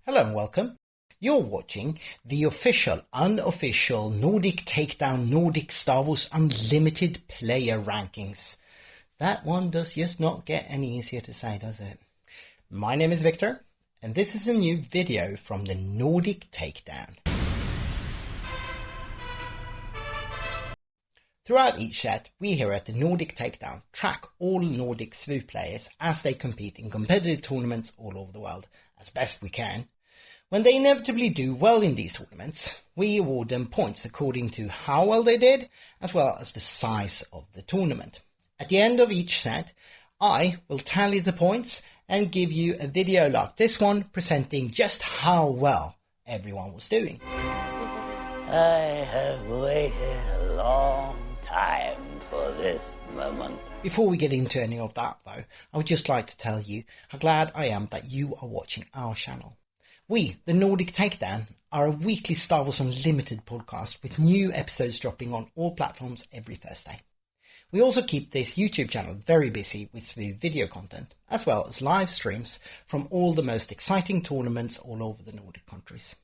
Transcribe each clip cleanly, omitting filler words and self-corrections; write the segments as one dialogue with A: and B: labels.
A: Hello and welcome. You're watching the official, unofficial Nordic Takedown Nordic Star Wars Unlimited player rankings. That one does just not get any easier to say, does it? My name is Viktor, and this is a new video from the Nordic Takedown. Throughout each set, we here at the Nordic Takedown track all Nordic SWU players as they compete in competitive tournaments all over the world, as best we can. When they inevitably do well in these tournaments, we award them points according to how well they did, as well as the size of the tournament. At the end of each set, I will tally the points and give you a video like this one presenting just how well everyone was doing.
B: I have waited a long time for this moment.
A: Before we get into any of that though, I would just like to tell you how glad I am that you are watching our channel. We, the Nordic Takedown, are a weekly Star Wars Unlimited podcast with new episodes dropping on all platforms every Thursday. We also keep this YouTube channel very busy with SWU video content, as well as live streams from all the most exciting tournaments all over the Nordic countries.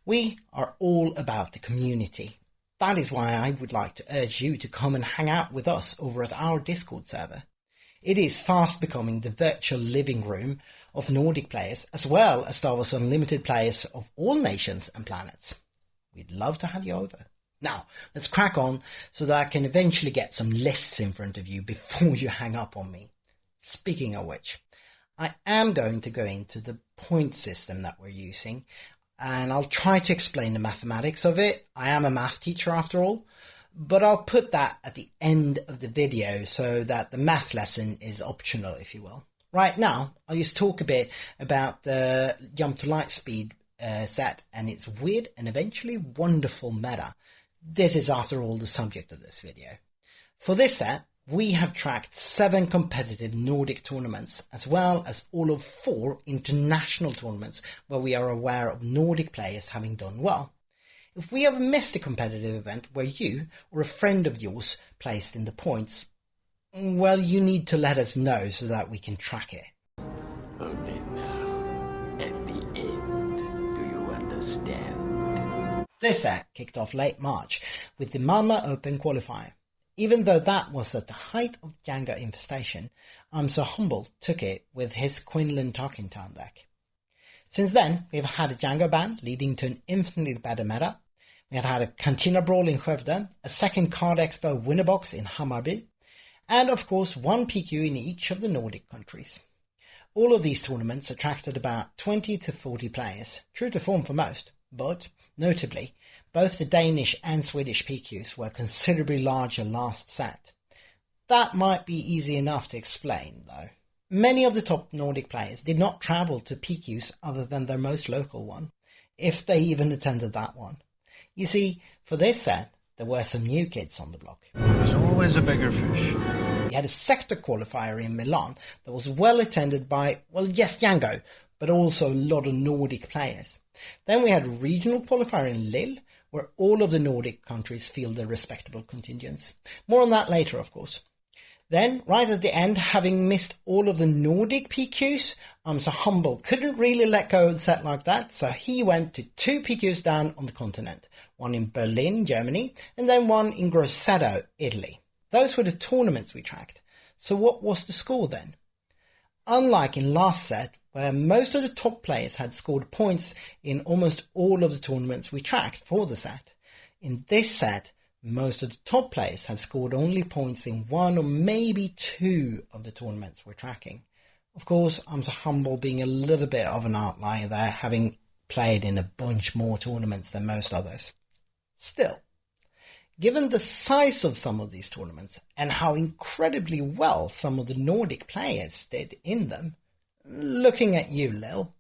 A: We are all about the community. That is why I would like to urge you to come and hang out with us over at our Discord server. It is fast becoming the virtual living room of Nordic players, as well as Star Wars Unlimited players of all nations and planets. We'd love to have you over. Now, let's crack on so that I can eventually get some lists in front of you before you hang up on me. Speaking of which, I am going to go into the point system that we're using, and I'll try to explain the mathematics of it. I am a math teacher after all. But I'll put that at the end of the video so that the math lesson is optional, if you will. Right now, I'll just talk a bit about the Jump to Lightspeed set and its weird and eventually wonderful meta. This is, after all, the subject of this video. For this set, we have tracked 7 competitive Nordic tournaments, as well as all of 4 international tournaments where we are aware of Nordic players having done well. If we have missed a competitive event where you or a friend of yours placed in the points, well, you need to let us know so that we can track it.
B: Only now, at the end, do you understand?
A: This set kicked off late March with the Malmö Open qualifier. Even though that was at the height of Jango infestation, I'm So Humble took it with his Quinlan Tarkentown deck. Since then, we have had a Jango ban leading to an infinitely better meta. We had a Cantina Brawl in Skövde, a second Card Expo winner box in Hammarby, and of course 1 PQ in each of the Nordic countries. All of these tournaments attracted about 20 to 40 players, true to form for most, but notably, both the Danish and Swedish PQs were considerably larger last set. That might be easy enough to explain though. Many of the top Nordic players did not travel to PQs other than their most local one, if they even attended that one. You see, for this set, there were some new kids on the block.
C: There's always a bigger fish.
A: We had a sector qualifier in Milan that was well attended by, well, yes, Jango, but also a lot of Nordic players. Then we had a regional qualifier in Lille, where all of the Nordic countries fielded respectable contingents. More on that later, of course. Then, right at the end, having missed all of the Nordic PQs, I'm So Humble couldn't really let go of a set like that, so he went to 2 PQs down on the continent, one in Berlin, Germany, and then one in Grosseto, Italy. Those were the tournaments we tracked. So what was the score then? Unlike in last set, where most of the top players had scored points in almost all of the tournaments we tracked for the set, in this set, most of the top players have scored only points in 1 or maybe 2 of the tournaments we're tracking. Of course, I'm So Humble being a little bit of an outlier there, having played in a bunch more tournaments than most others. Still, given the size of some of these tournaments and how incredibly well some of the Nordic players did in them, looking at you, Lil,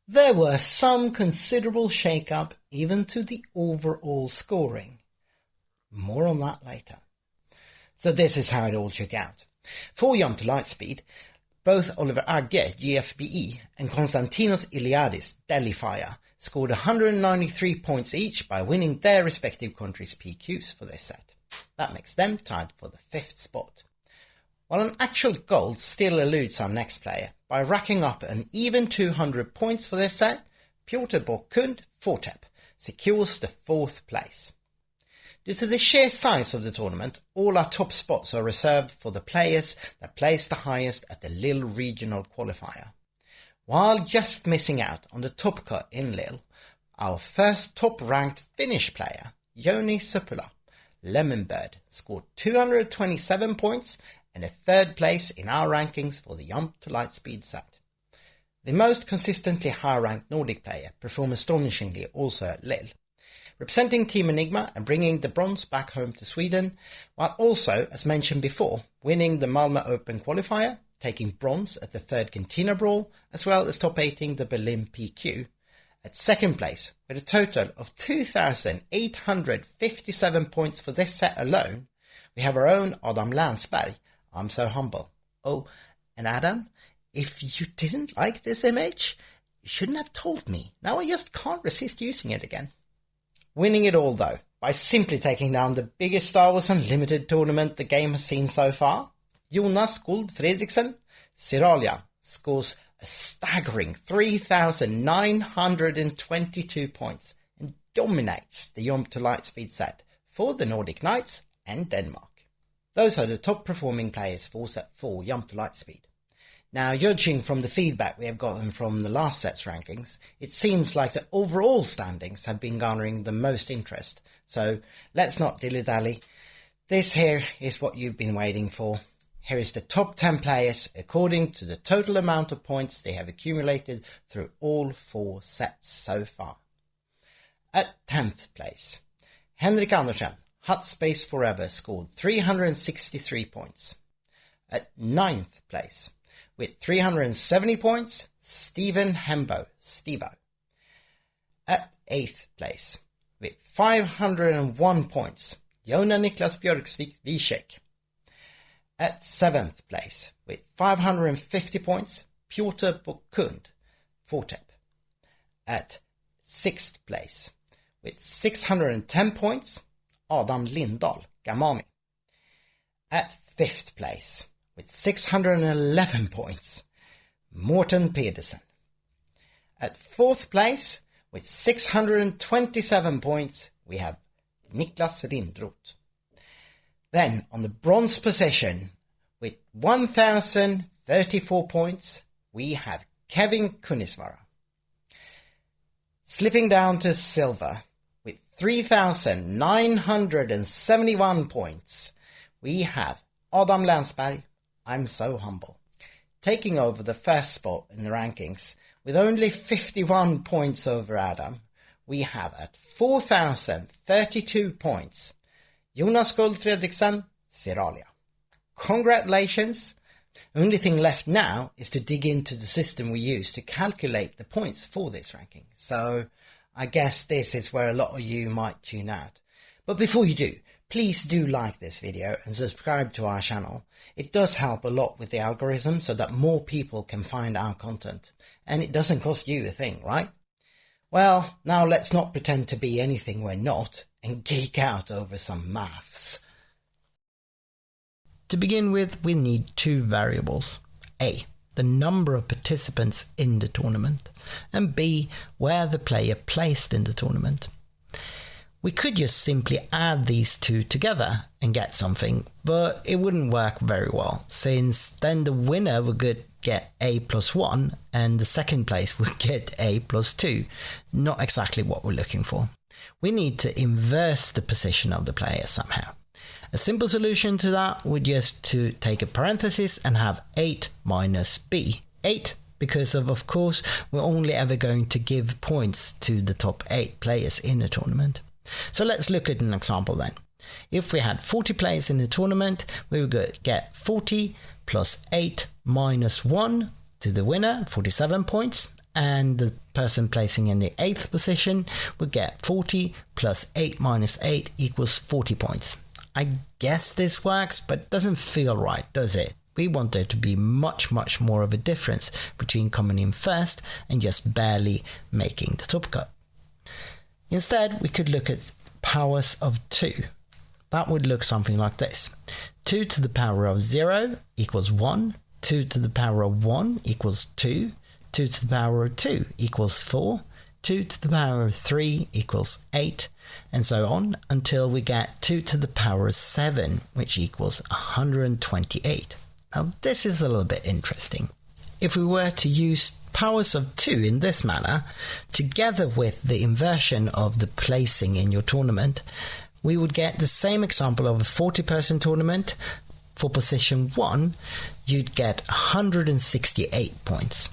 A: there were some considerable shake-up even to the overall scoring. More on that later. So this is how it all shook out. For Jump to Lightspeed, both Oliver Agge, GFBE, and Konstantinos Iliadis, Delifire, scored 193 points each by winning their respective countries' PQs for this set. That makes them tied for the 5th spot. While an actual gold still eludes our next player by racking up an even 200 points for this set, Piotr Borkund Fortep secures the 4th place. Due to the sheer size of the tournament, all our top spots are reserved for the players that place the highest at the Lille regional qualifier. While just missing out on the top cut in Lille, our first top-ranked Finnish player, Joni Sepula, Lemonbird, scored 227 points and a 3rd place in our rankings for the Jump to Lightspeed set. The most consistently high-ranked Nordic player performed astonishingly also at Lille, representing Team Enigma and bringing the bronze back home to Sweden, while also, as mentioned before, winning the Malmö Open qualifier, taking bronze at the 3rd Cantina Brawl, as well as top-8ing the Berlin PQ. At 2nd place, with a total of 2,857 points for this set alone, we have our own Adam Landsberg. I'm so humble. Oh, and Adam, if you didn't like this image, you shouldn't have told me. Now I just can't resist using it again. Winning it all, though, by simply taking down the biggest Star Wars Unlimited tournament the game has seen so far, Jonas Gold Fredriksen, Siralia, scores a staggering 3,922 points and dominates the Jump to Lightspeed set for the Nordic Knights and Denmark. Those are the top performing players for set 4 Jump to Lightspeed. Now, judging from the feedback we have gotten from the last set's rankings, it seems like the overall standings have been garnering the most interest. So let's not dilly-dally. This here is what you've been waiting for. Here is the top 10 players according to the total amount of points they have accumulated through all 4 sets so far. At 10th place, Henrik Andersen, Hut Space Forever, scored 363 points. At 9th place, with 370 points, Steven Hembo, Stevo. At 8th place, with 501 points, Jona Niklas Björksvik Wiesek. At 7th place, with 550 points, Piotr Borkund Fortep. At 6th place, with 610 points, Adam Lindahl Gamami. At 5th place, with 611 points, Morten Pedersen. At 4th place, with 627 points, we have Niklas Rindroth. Then, on the bronze position, with 1,034 points, we have Kevin Kunisvara. Slipping down to silver, with 3,971 points, we have Adam Landsberg. I'm so humble. Taking over the first spot in the rankings, with only 51 points over Adam, we have at 4,032 points, Jonas Gold Fredriksen, Siralia. Congratulations! Only thing left now is to dig into the system we use to calculate the points for this ranking. So I guess this is where a lot of you might tune out. But before you do, please do like this video and subscribe to our channel. It does help a lot with the algorithm so that more people can find our content. And it doesn't cost you a thing, right? Well, now let's not pretend to be anything we're not and geek out over some maths. To begin with, we need 2 variables. A, the number of participants in the tournament, and B, where the player placed in the tournament. We could just simply add these 2 together and get something, but it wouldn't work very well, since then the winner would get A plus 1 and the second place would get A plus 2. Not exactly what we're looking for. We need to inverse the position of the player somehow. A simple solution to that would just to take a parenthesis and have 8 minus B. 8 because of course, we're only ever going to give points to the top 8 players in the tournament. So let's look at an example then. If we had 40 players in the tournament, we would get 40 plus 8 minus 1 to the winner, 47 points. And the person placing in the 8th position would get 40 plus 8 minus 8 equals 40 points. I guess this works, but it doesn't feel right, does it? We want there to be much more of a difference between coming in first and just barely making the top cut. Instead, we could look at powers of 2. That would look something like this. 2 to the power of 0 equals 1. 2 to the power of 1 equals 2. 2 to the power of 2 equals 4. 2 to the power of 3 equals 8, and so on until we get 2 to the power of 7, which equals 128. Now this is a little bit interesting. If we were to use powers of 2 in this manner, together with the inversion of the placing in your tournament, we would get the same example of a 40-person tournament. For position 1, you'd get 168 points.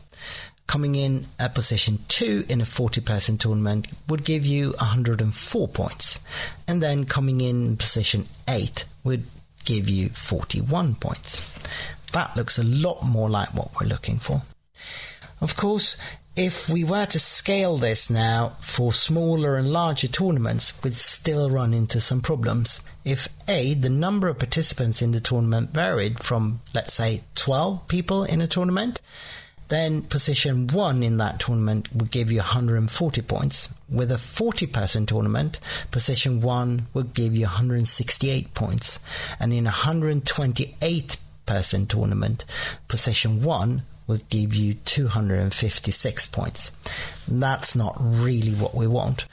A: Coming in at position 2 in a 40-person tournament would give you 104 points. And then coming in position 8 would give you 41 points. That looks a lot more like what we're looking for. Of course, if we were to scale this now for smaller and larger tournaments, we'd still run into some problems. If A, the number of participants in the tournament varied from, let's say, 12 people in a tournament, then position 1 in that tournament would give you 140 points. With a 40-person tournament, position 1 would give you 168 points. And in a 128-person tournament, position 1 would give you 256 points. That's not really what we want.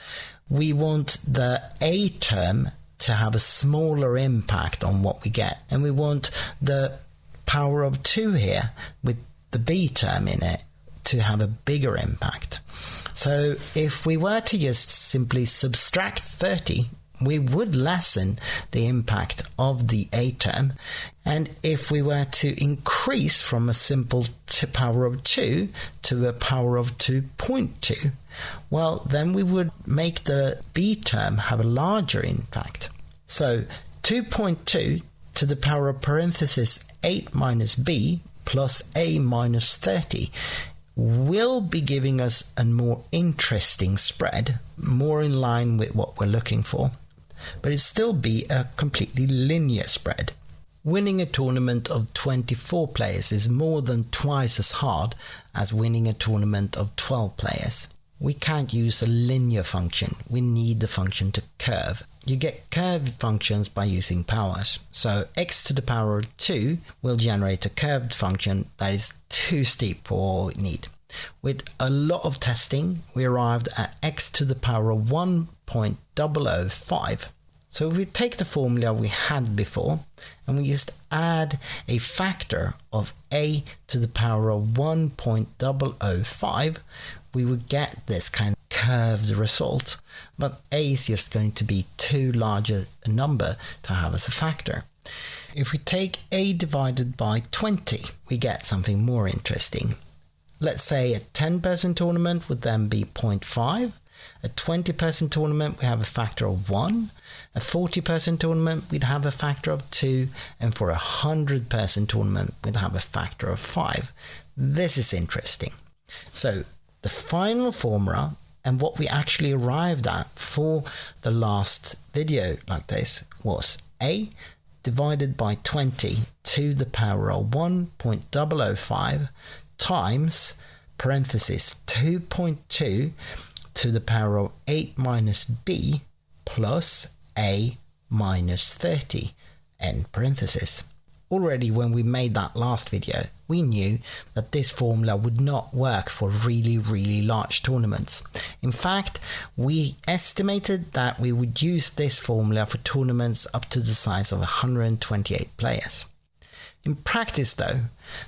A: We want the A term to have a smaller impact on what we get. And we want the power of 2 here with the B term in it to have a bigger impact. So if we were to just simply subtract 30, we would lessen the impact of the A term. And if we were to increase from a simple power of 2 to a power of 2.2, well, then we would make the B term have a larger impact. So 2.2 to the power of parenthesis 8 minus B plus A minus 30 will be giving us a more interesting spread, more in line with what we're looking for. But it'd still be a completely linear spread. Winning a tournament of 24 players is more than twice as hard as winning a tournament of 12 players. We can't use a linear function, we need the function to curve. You get curved functions by using powers. So x to the power of 2 will generate a curved function that is too steep for what we need. With a lot of testing, we arrived at x to the power of 1.005. So if we take the formula we had before and we just add a factor of a to the power of 1.005, we would get this kind of curved result. But a is just going to be too large a number to have as a factor. If we take a divided by 20, we get something more interesting. Let's say a 10-person tournament would then be 0.5. A 20-person tournament, we have a factor of 1. A 40-person tournament, we'd have a factor of 2. And for a 100-person tournament, we'd have a factor of 5. This is interesting. So the final formula and what we actually arrived at for the last video like this was a divided by 20 to the power of 1.005 times parenthesis 2.2 to the power of 8 minus b plus a minus 30 end parenthesis. Already when we made that last video, we knew that this formula would not work for really large tournaments. In fact, we estimated that we would use this formula for tournaments up to the size of 128 players. In practice though,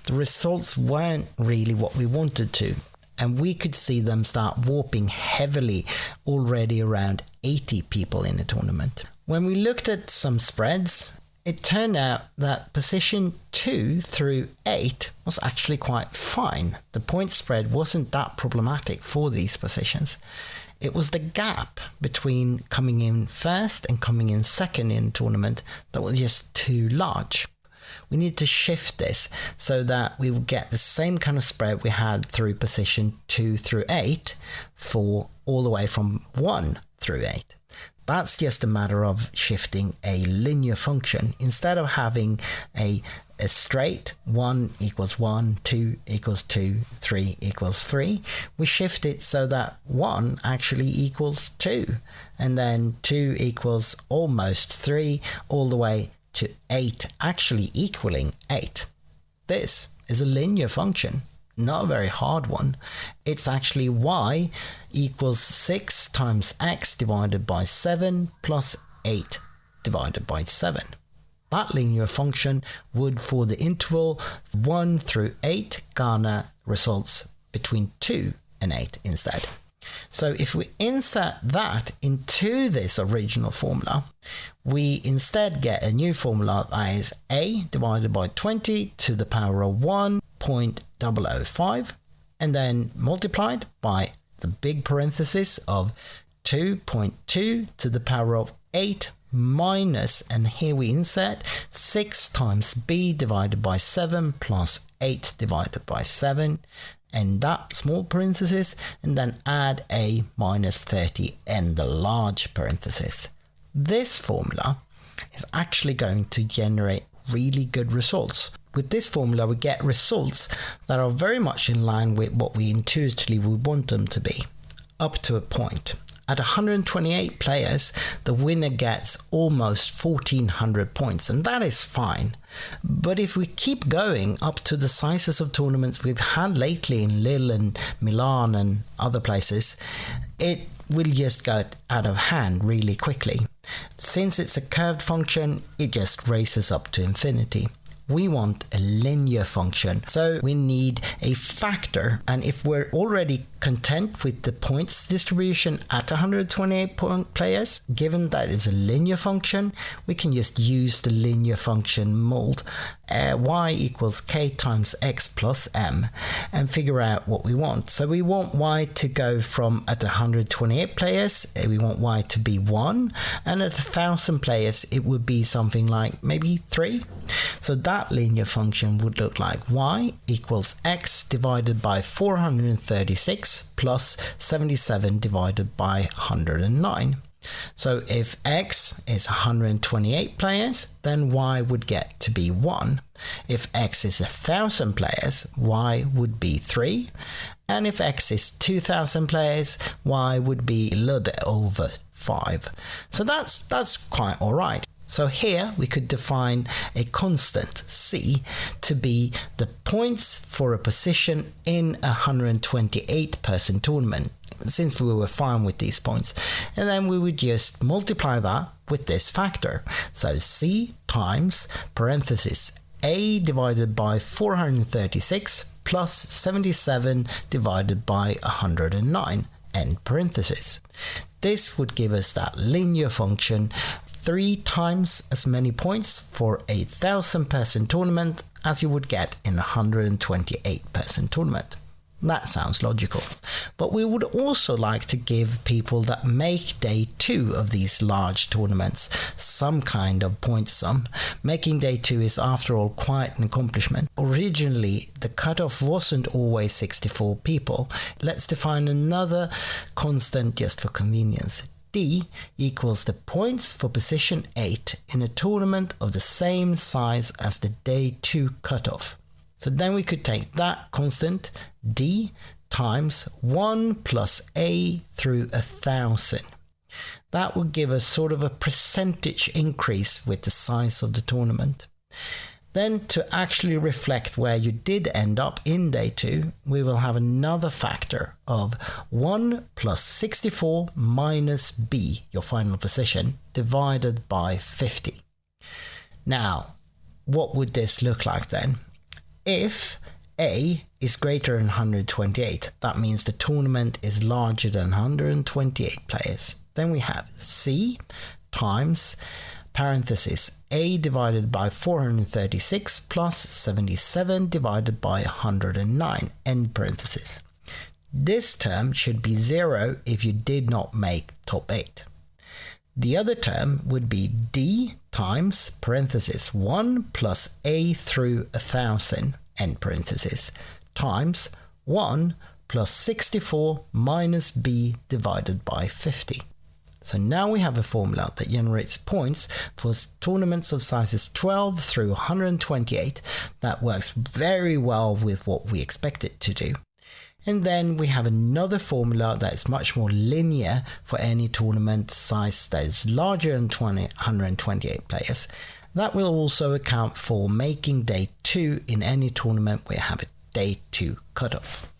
A: the results weren't really what we wanted to, and we could see them start warping heavily already around 80 people in a tournament. When we looked at some spreads, it turned out that position 2 through 8 was actually quite fine. The point spread wasn't that problematic for these positions. It was the gap between coming in first and coming in second in the tournament that was just too large. We need to shift this so that we will get the same kind of spread we had through position 2 through 8 for all the way from 1 through 8. That's just a matter of shifting a linear function. Instead of having a straight 1 equals 1, 2 equals 2, 3 equals 3, we shift it so that 1 actually equals 2, and then 2 equals almost 3, all the way to 8 actually equaling 8. This is a linear function. not a very hard one. It's actually y equals 6 times x divided by 7 plus 8 divided by 7. That linear function would, for the interval 1 through 8, garner results between 2 and 8 instead. So if we insert that into this original formula, we instead get a new formula that is a divided by 20 to the power of 1.005, and then multiplied by the big parenthesis of 2.2 to the power of 8 minus, and here we insert 6 times b divided by 7 plus 8 divided by 7, and that small parenthesis, and then add a minus 30 in the large parenthesis. This formula is actually going to generate really good results. With this formula, we get results that are very much in line with what we intuitively would want them to be, up to a point. At 128 players, the winner gets almost 1400 points, and that is fine. But if we keep going up to the sizes of tournaments we've had lately in Lille and Milan and other places, it will just go out of hand really quickly. Since it's a curved function, it just races up to infinity. We want a linear function, so we need a factor, and if we're already content with the points distribution at 128 players, given that it's a linear function, we can just use the linear function mold y equals k times x plus m and figure out what we want. So we want y to go from at 128 players, we want y to be 1, and at 1000 players it would be something like maybe 3. So that linear function would look like y equals x divided by 436 plus 77 divided by 109. So if x is 128 players, then y would get to be 1. If x is 1000 players, y would be 3. And if x is 2000 players, y would be a little bit over 5. So that's quite alright. So here we could define a constant c to be the points for a position in a 128 person tournament, since we were fine with these points. And then we would just multiply that with this factor. So c times parenthesis a divided by 436 plus 77 divided by 109 end parenthesis. This would give us that linear function 3 times as many points for a 1000 person tournament as you would get in a 128 person tournament. That sounds logical. But we would also like to give people that make day 2 of these large tournaments some kind of point sum. Making day 2 is after all quite an accomplishment. Originally, the cutoff wasn't always 64 people. Let's define another constant just for convenience. D equals the points for position 8 in a tournament of the same size as the day 2 cutoff. So then we could take that constant D times 1 plus A through 1000. That would give us sort of a percentage increase with the size of the tournament. Then to actually reflect where you did end up in day 2, we will have another factor of 1 plus 64 minus B, your final position, divided by 50. Now, what would this look like then? If A is greater than 128, that means the tournament is larger than 128 players. Then we have C times parenthesis A divided by 436 plus 77 divided by 109 end parenthesis. This term should be 0 if you did not make top 8. The other term would be D times parenthesis 1 plus A through 1000 end parenthesis times 1 plus 64 minus B divided by 50. So now we have a formula that generates points for tournaments of sizes 12 through 128 that works very well with what we expect it to do. And then we have another formula that is much more linear for any tournament size that is larger than 128 players. That will also account for making day 2 in any tournament we have a day 2 cutoff.